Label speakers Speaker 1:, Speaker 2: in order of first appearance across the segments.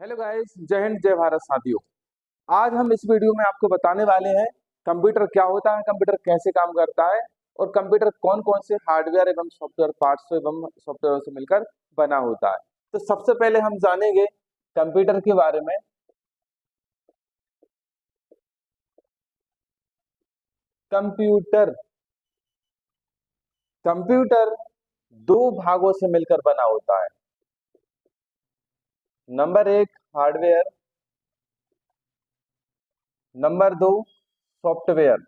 Speaker 1: Hello guys, जय हिंद जय भारत साथियों। आज हम इस वीडियो में आपको बताने वाले हैं कंप्यूटर क्या होता है, कंप्यूटर कैसे काम करता है और कंप्यूटर कौन कौन से हार्डवेयर एवं सॉफ्टवेयर पार्ट्स एवं सॉफ्टवेयर से मिलकर बना होता है। तो सबसे पहले हम जानेंगे कंप्यूटर के बारे में। कंप्यूटर कंप्यूटर दो भागों से मिलकर बना होता है। नंबर एक हार्डवेयर, नंबर दो सॉफ्टवेयर।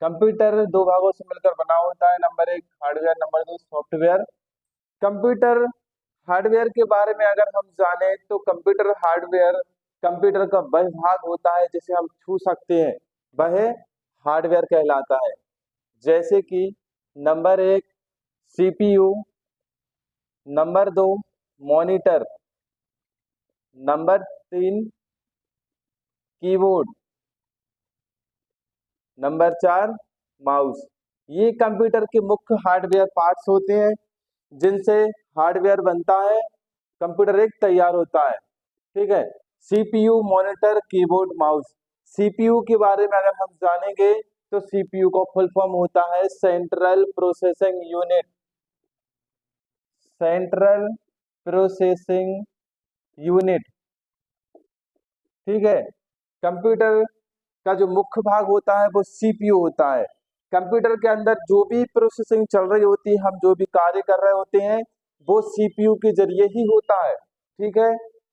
Speaker 1: कंप्यूटर दो भागों से मिलकर बना होता है, नंबर एक हार्डवेयर, नंबर दो सॉफ्टवेयर। कंप्यूटर हार्डवेयर के बारे में अगर हम जाने तो कंप्यूटर हार्डवेयर कंप्यूटर का वह भाग होता है जिसे हम छू सकते हैं, वह हार्डवेयर कहलाता है। जैसे कि नंबर एक सीपीयू, नंबर दो मॉनिटर, नंबर तीन कीबोर्ड, नंबर चार माउस। ये कंप्यूटर के मुख्य हार्डवेयर पार्ट्स होते हैं जिनसे हार्डवेयर बनता है, कंप्यूटर एक तैयार होता है। ठीक है। CPU, monitor, keyboard, mouse. CPU के बारे में अगर हम जानेंगे तो सीपीयू का फुल फॉर्म होता है central processing unit. Central processing unit. ठीक है। कंप्यूटर का जो मुख्य भाग होता है वो सीपीयू होता है। कंप्यूटर के अंदर जो भी प्रोसेसिंग चल रही होती है, हम जो भी कार्य कर रहे होते हैं, वो सीपीयू के जरिए ही होता है। ठीक है।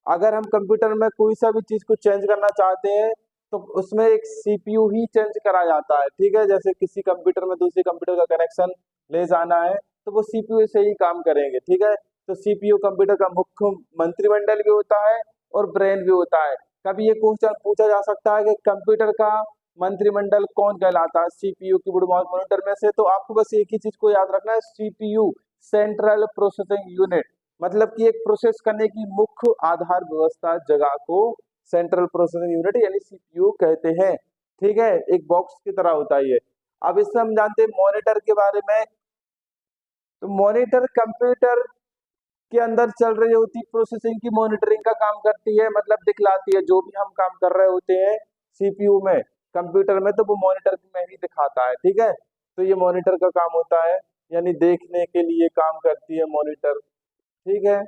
Speaker 1: अगर हम कंप्यूटर में कोई सा भी चीज को चेंज करना चाहते हैं तो उसमें एक सीपीयू ही चेंज करा जाता है। ठीक है। जैसे किसी कंप्यूटर में दूसरे कंप्यूटर का कनेक्शन ले जाना है तो वो सीपीयू से ही काम करेंगे। ठीक है। तो सीपीयू कंप्यूटर का मुख्य मंत्रिमंडल भी होता है और ब्रेन भी होता है। कभी ये क्वेश्चन पूछा जा सकता है कि कंप्यूटर का मंत्रिमंडल कौन कहलाता है सीपीयू, कीबोर्ड, माउस, मॉनिटर में से। तो आपको बस एक ही चीज को याद रखना है, सीपीयू सेंट्रल प्रोसेसिंग यूनिट। मतलब कि एक प्रोसेस करने की मुख्य आधार व्यवस्था जगह को सेंट्रल प्रोसेसिंग यूनिट यानी सीपीयू कहते हैं। ठीक है। एक बॉक्स की तरह होता है ये। अब इससे हम जानते हैं मॉनिटर के बारे में। तो मॉनिटर कंप्यूटर के अंदर चल रही होती प्रोसेसिंग की मॉनिटरिंग का काम करती है, मतलब दिखलाती है जो भी हम काम कर रहे होते हैं सीपीयू में, कंप्यूटर में, तो वो मॉनिटर में ही दिखाता है। ठीक है। तो ये मॉनिटर का काम होता है, यानी देखने के लिए काम करती है मॉनिटर। ठीक है।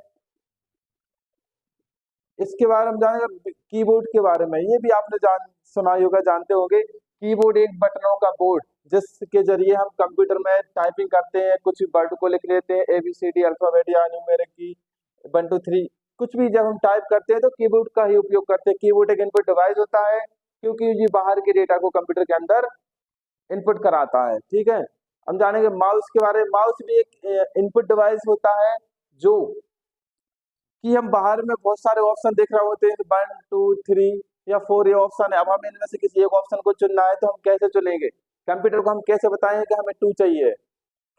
Speaker 1: इसके बारे में जानेंगे कीबोर्ड के बारे में। ये भी आपने सुना ही होगा, जानते होंगे। कीबोर्ड एक बटनों का बोर्ड जिसके जरिए हम कंप्यूटर में टाइपिंग करते हैं, कुछ वर्ड को लिख लेते हैं, एबीसीडी अल्फाबेट या न्यूमेरिक की 1 2 3, कुछ भी जब हम टाइप करते हैं तो कीबोर्ड का ही उपयोग करते हैं। कीबोर्ड एक इनपुट डिवाइस होता है क्योंकि ये बाहर के डेटा को कंप्यूटर के अंदर इनपुट कराता है। ठीक है। हम जानेंगे माउस के बारे में। माउस भी एक इनपुट डिवाइस होता है जो कि हम बाहर में बहुत सारे ऑप्शन देख रहे होते हैं, 1 2 3 या 4 ये ऑप्शन है। अब हमें इनमें से किसी एक ऑप्शन को चुनना है तो हम कैसे चुनेंगे? कंप्यूटर को हम कैसे बताएंगे कि हमें 2 चाहिए?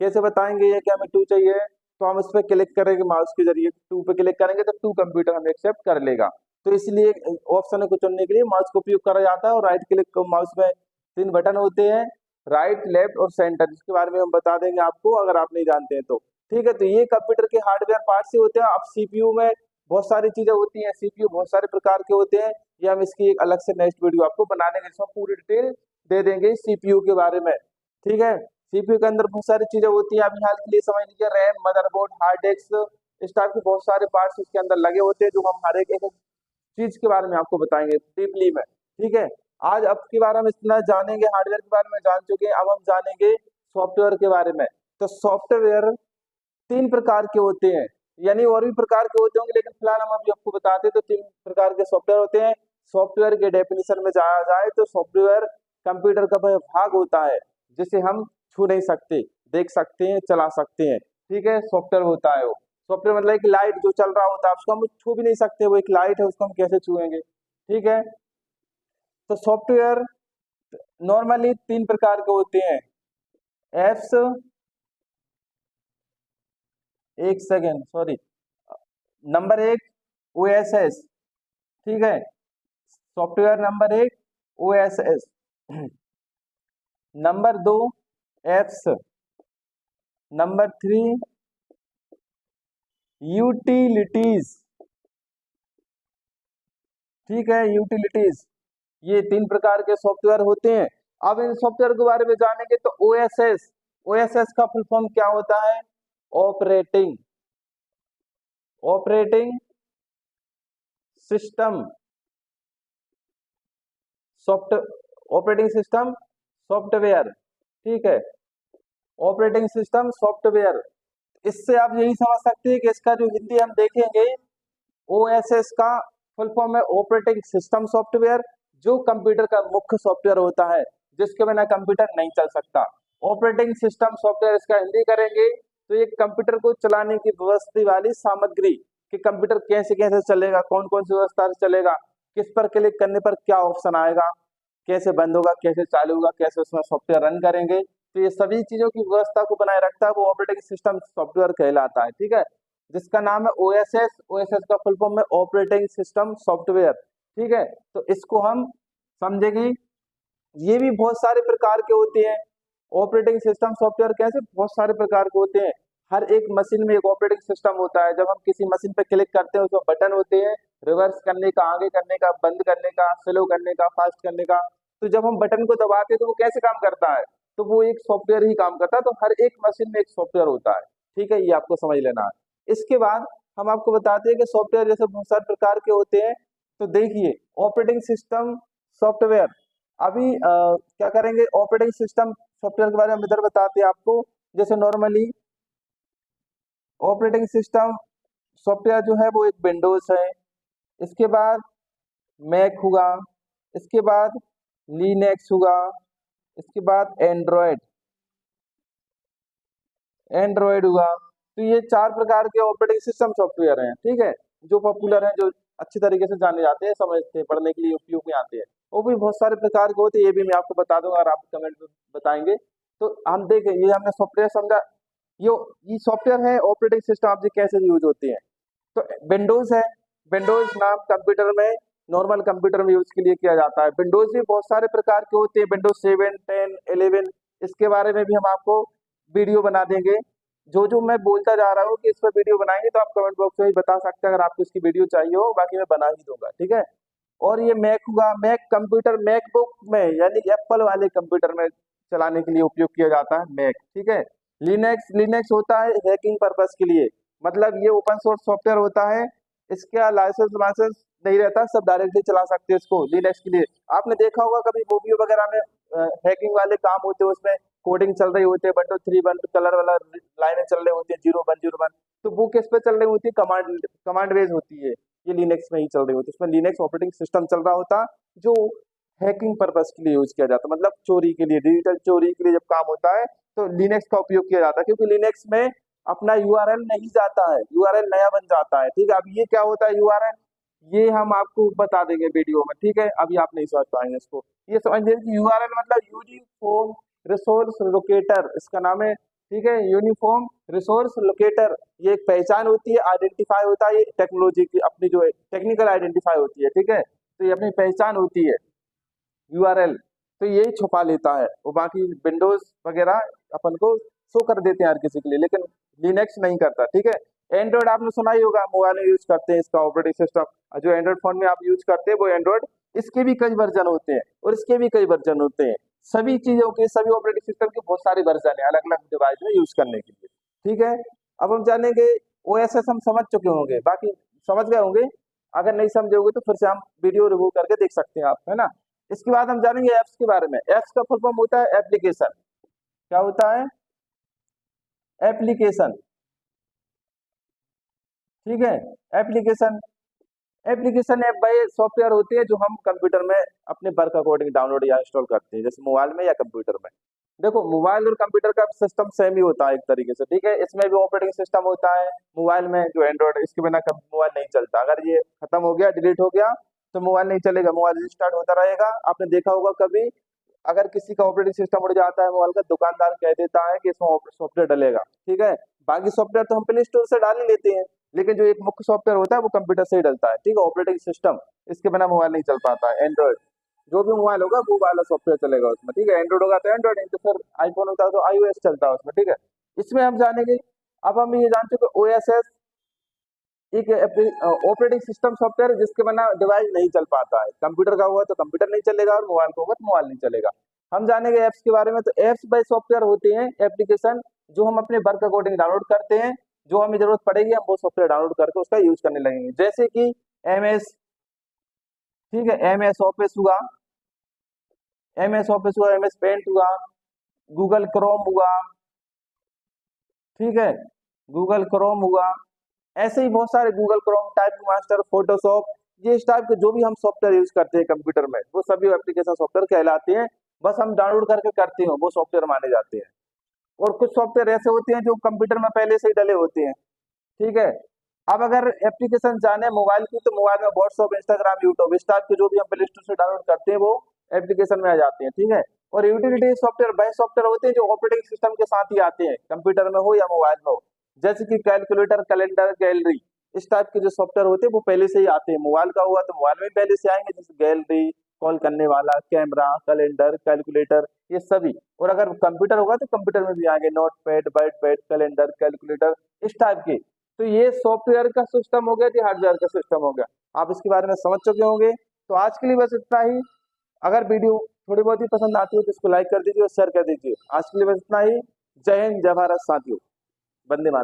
Speaker 1: कैसे बताएंगे ये कि हमें 2 चाहिए? तो हम उस पर क्लिक करेंगे माउस के जरिए, 2 पे क्लिक करेंगे तो 2 कंप्यूटर हमें एक्सेप्ट कर लेगा। तो इसलिए ऑप्शन को चुनने के लिए माउस का उपयोग करा जाता है। और राइट क्लिक, माउस में 3 बटन होते हैं, राइट, लेफ्ट और सेंटर, जिसके बारे में हम बता देंगे आपको अगर आप नहीं जानते हैं तो। ठीक है। तो ये कंप्यूटर के हार्डवेयर पार्ट से होते हैं। अब सीपीयू में बहुत सारी चीजें होती हैं, सीपीयू बहुत सारे प्रकार के होते हैं। ये हम इसकी एक अलग से नेक्स्ट वीडियो आपको बना देंगे, इसमें पूरी डिटेल दे देंगे सीपीयू के बारे में। ठीक है। सीपीयू के अंदर बहुत सारी चीजें होती हैं। अभी हाल के लिए समझ लीजिए रैम, मदरबोर्ड, हार्ड डिस्क, इस टाइप के बहुत सारे पार्ट्स उसके अंदर लगे होते हैं जो हम हर एक चीज के बारे में आपको बताएंगे डीपली में। ठीक है। आज अब के बारे में इतना जानेंगे, हार्डवेयर के बारे में जान चुके हैं, अब हम जानेंगे सॉफ्टवेयर के बारे में। तो सॉफ्टवेयर 3 प्रकार के होते हैं, यानी और भी प्रकार के होते होंगे लेकिन फिलहाल हम अभी आपको बताते हैं। तो 3 प्रकार के सॉफ्टवेयर होते हैं। सॉफ्टवेयर के डेफिनेशन में जाया जाए तो सॉफ्टवेयर कंप्यूटर का वह भाग होता है जिसे हम छू नहीं सकते, देख सकते हैं, चला सकते हैं। ठीक है। सॉफ्टवेयर होता है वो। सॉफ्टवेयर मतलब एक लाइट जो चल रहा होता है उसको हम छू भी नहीं सकते, वो एक लाइट है, उसको हम कैसे छुएंगे? ठीक है। तो सॉफ्टवेयर नॉर्मली 3 प्रकार के होते हैं। एप्स, एक सेकेंड सॉरी, नंबर एक ओएसएस। ठीक है। सॉफ्टवेयर नंबर एक ओएसएस। नंबर दो एप्स, नंबर 3 यूटिलिटीज, ठीक है, यूटिलिटीज, ये 3 प्रकार के सॉफ्टवेयर होते हैं। अब इन सॉफ्टवेयर के बारे में जानेंगे तो ओएसएस, ओएसएस का फुल फॉर्म क्या होता है? Operating, operating system soft, operating system software, ठीक है, ऑपरेटिंग सिस्टम सॉफ्टवेयर। इससे आप यही समझ सकते हैं कि इसका जो हिंदी हम देखेंगे, ओएसएस का फुल फॉर्म है ऑपरेटिंग सिस्टम सॉफ्टवेयर, जो कंप्यूटर का मुख्य सॉफ्टवेयर होता है, जिसके बिना कंप्यूटर नहीं चल सकता। ऑपरेटिंग सिस्टम सॉफ्टवेयर इसका हिंदी करेंगे तो ये कंप्यूटर को चलाने की व्यवस्था वाली सामग्री, कि कंप्यूटर कैसे कैसे चलेगा, कौन कौन सी व्यवस्था से चलेगा, किस पर क्लिक करने पर क्या ऑप्शन आएगा, कैसे बंद होगा, कैसे चालू होगा, कैसे उसमें सॉफ्टवेयर रन करेंगे, तो ये सभी चीजों की व्यवस्था को बनाए रखता है वो ऑपरेटिंग सिस्टम सॉफ्टवेयर कहलाता है, ठीक है, जिसका नाम है ओएसएस। ओएसएस का फुल फॉर्म है ऑपरेटिंग सिस्टम सॉफ्टवेयर, ठीक है। तो इसको हम समझेंगे। ये भी बहुत सारे प्रकार के होते हैं। ऑपरेटिंग सिस्टम सॉफ्टवेयर कैसे बहुत सारे प्रकार के होते हैं। हर एक मशीन में एक ऑपरेटिंग सिस्टम होता है। जब हम किसी मशीन पे क्लिक करते हैं उसमें बटन होते हैं, रिवर्स करने का, आगे करने का, बंद करने का, स्लो करने का, फास्ट करने का। तो जब हम बटन को दबाते हैं तो वो कैसे काम करता है? तो वो एक सॉफ्टवेयर ही काम करता है। तो हर एक मशीन में एक सॉफ्टवेयर होता है, ठीक है, ये आपको समझ लेना है। इसके बाद हम आपको बताते हैं कि सॉफ्टवेयर जैसे बहुत सारे प्रकार के होते हैं। तो देखिए, ऑपरेटिंग सिस्टम सॉफ्टवेयर, अभी क्या करेंगे, ऑपरेटिंग सिस्टम सॉफ्टवेयर के बारे में इधर बताते हैं आपको। जैसे नॉर्मली ऑपरेटिंग सिस्टम सॉफ्टवेयर जो है वो एक विंडोज है, इसके बाद मैक हुआ, इसके बाद लिनक्स हुआ, इसके बाद एंड्रॉयड, एंड्रॉयड हुआ। तो ये 4 प्रकार के ऑपरेटिंग सिस्टम सॉफ्टवेयर हैं, ठीक है, जो पॉपुलर हैं, जो अच्छी तरीके से जाने जाते हैं, समझते हैं, पढ़ने के लिए उपयोग में आते हैं। वो भी बहुत सारे प्रकार के होते हैं, ये भी मैं आपको बता दूंगा और आप कमेंट में बताएंगे। तो हम देखें, ये हमने सॉफ्टवेयर समझा। ये ये सॉफ्टवेयर है ऑपरेटिंग सिस्टम, आपसे कैसे यूज होते हैं। तो विंडोज है, विंडोज नाम कंप्यूटर में, नॉर्मल कंप्यूटर में यूज के लिए किया जाता है। विंडोज भी बहुत सारे प्रकार के होते हैं, विंडोज 7, 10, 11, इसके बारे में भी हम आपको वीडियो बना देंगे। जो जो मैं बोलता जा रहा हूँ कि इस पर वीडियो बनाएंगे तो आप कमेंट बॉक्स में भी बता सकते हैं अगर आपको इसकी वीडियो चाहिए हो, बाकी मैं बना ही दूंगा, ठीक है। और ये मैक हुआ, मैक कंप्यूटर, मैकबुक में यानी एप्पल वाले कंप्यूटर में चलाने के लिए उपयोग किया जाता है मैक, ठीक है। लिनक्स, लिनक्स होता है हैकिंग पर्पस के लिए, मतलब ये ओपन सोर्स सॉफ्टवेयर होता है, इसका लाइसेंस वाइसेंस नहीं रहता, सब डायरेक्टली चला सकते हैं इसको लिनक्स के लिए। आपने देखा होगा कभी मूवी वगैरह में हैकिंग वाले काम होते हैं, उसमें कोडिंग चल रही होती है, 1 2 3 1 कलर वाला लाइनें चल रही होती है, 0 1 0 1, तो वो किस पे चल रही होती है? कमांड, कमांड बेस होती है, ये लिनक्स में ही चल रही होती है। इसमें लिनक्स ऑपरेटिंग सिस्टम चल रहा होता, जो हैकिंग पर्पस के लिए यूज किया जाता, मतलब चोरी के लिए, डिजिटल चोरी के लिए जब काम होता है तो लिनक्स का उपयोग किया जाता है, क्योंकि लिनक्स में अपना यूआरएल नहीं जाता है, यूआरएल नया बन जाता है, ठीक है। अब ये क्या होता है यूआरएल, ये हम आपको बता देंगे वीडियो में, ठीक है, अभी आप नहीं समझ पाएंगे इसको। ये समझ लीजिए कि यूआरएल मतलब यूनिफॉर्म रिसोर्स लोकेटर, इसका नाम है, ठीक है, यूनिफॉर्म रिसोर्स लोकेटर। ये एक पहचान होती है, आइडेंटिफाई होता है, ये टेक्नोलॉजी की अपनी जो है टेक्निकल आइडेंटिफाई होती है, ठीक है। तो ये अपनी पहचान होती है यूआरएल, तो यही छुपा लेता है, वो बाकी विंडोज वगैरह अपन को शो कर देते हैं हर किसी के लिए, लेकिन लिनक्स नहीं करता, ठीक है। एंड्रॉइड आपने सुना ही होगा, मोबाइल में यूज करते हैं इसका ऑपरेटिंग सिस्टम, जो एंड्रॉइड फोन में आप यूज करते हैं वो एंड्रॉइड, इसके भी कई वर्जन होते हैं और इसके भी कई वर्जन होते हैं। सभी चीजों के, सभी ऑपरेटिंग सिस्टम के बहुत सारे वर्जन है अलग अलग डिवाइस में यूज करने के लिए, ठीक है। अब हम जानेंगे ओएसएस, हम समझ चुके होंगे, बाकी समझ गए होंगे। अगर नहीं समझे होंगे तो फिर से हम वीडियो रिव्यू करके देख सकते हैं आप, है ना। इसके बाद हम जानेंगे एप्स के बारे में। एप्स का फुल फॉर्म होता है एप्लीकेशन। क्या होता है? एप्लीकेशन, ठीक है। एप्लीकेशन, एप्लीकेशन ऐप भाई सॉफ्टवेयर होती है जो हम कंप्यूटर में अपने वर्क अकॉर्डिंग डाउनलोड या इंस्टॉल करते हैं, जैसे मोबाइल में या कंप्यूटर में। देखो, मोबाइल और कंप्यूटर का सिस्टम सेम ही होता है एक तरीके से, ठीक है। इसमें भी ऑपरेटिंग सिस्टम होता है मोबाइल में जो एंड्रॉइड, इसके बिना कभी मोबाइल नहीं चलता। अगर ये खत्म हो गया, डिलीट हो गया, तो मोबाइल नहीं चलेगा, मोबाइल रिस्टार्ट होता रहेगा। आपने देखा होगा कभी, अगर किसी का ऑपरेटिंग सिस्टम उड़ जाता है मोबाइल का, दुकानदार कह देता है कि इसमें सॉफ्टवेयर डलेगा, ठीक है। बाकी सॉफ्टवेयर तो हम प्ले स्टोर से डाल ही लेते हैं, लेकिन जो एक मुख्य सॉफ्टवेयर होता है वो कंप्यूटर से ही डलता है, ठीक है, ऑपरेटिंग सिस्टम। इसके बिना मोबाइल नहीं चल पाता है। एंड्रॉइड, जो भी मोबाइल होगा वो वाला सॉफ्टवेयर चलेगा उसमें, ठीक है। एंड्रॉइड होगा तो एंड्रॉइड, नहीं तो फिर आईफोन होता है तो iOS चलता है उसमें, ठीक है। इसमें हम जानेंगे, अब हम ये जान चुके ओएसएस एक ऑपरेटिंग सिस्टम सॉफ्टवेयर है जिसके बिना डिवाइस नहीं चल पाता है। कंप्यूटर का हुआ तो कंप्यूटर नहीं चलेगा और मोबाइल का होगा तो मोबाइल नहीं चलेगा। हम जानेंगे ऐप्स के बारे में। तो ऐप्स बाय सॉफ्टवेयर होते हैं एप्लीकेशन जो हम अपने वर्क अकॉर्डिंग डाउनलोड करते हैं। जो हमें जरूरत पड़ेगी हम वो सॉफ्टवेयर डाउनलोड करके उसका यूज करने लगेंगे, जैसे कि MS, ठीक है, MS ऑफिस हुआ, MS पेंट हुआ, गूगल क्रोम हुआ, ठीक है, गूगल क्रोम हुआ। ऐसे ही बहुत सारे Google Chrome, typing master, Photoshop, ये इस टाइप के जो भी हम सॉफ्टवेयर यूज करते हैं कंप्यूटर में वो सभी एप्लीकेशन सॉफ्टवेयर कहलाते हैं। बस हम डाउनलोड करके करते हो वो सॉफ्टवेयर माने जाते हैं। और कुछ सॉफ्टवेयर ऐसे होते हैं जो कंप्यूटर में पहले से ही डले होते हैं, ठीक है। अब अगर एप्लीकेशन जाने मोबाइल की, तो मोबाइल में व्हाट्सअप, इंस्टाग्राम, यूट्यूब इस टाइप के जो भी हम प्ले स्टोर से डाउनलोड करते हैं वो एप्लीकेशन में आ जाते हैं, ठीक है। और यूटिलिटी सॉफ्टवेयर वह सॉफ्टवेयर होते हैं जो ऑपरेटिंग सिस्टम के साथ ही आते हैं, कंप्यूटर में हो या मोबाइल में हो, जैसे कि कैलकुलेटर, कैलेंडर, गैलरी, इस टाइप के जो सॉफ्टवेयर होते हैं वो पहले से ही आते हैं। मोबाइल का हुआ तो मोबाइल में पहले से आएंगे, जैसे गैलरी, कॉल करने वाला, कैमरा, कैलेंडर, कैलकुलेटर, ये सभी। और अगर कंप्यूटर होगा तो कंप्यूटर में भी आएंगे, note pad, white pad, calendar, calculator, इस टाइप के। तो ये सॉफ्टवेयर का सिस्टम हो गया, कि हार्डवेयर का सिस्टम हो गया। आप इसके बारे में समझ चुके होंगे। तो आज के लिए बस इतना ही। अगर वीडियो थोड़ी बहुत ही पसंद आती हो तो इसको लाइक कर दीजिए और शेयर कर दीजिए। आज के लिए बस इतना ही। जय हिंद, जय भारत साथियों। वंदे मातरम।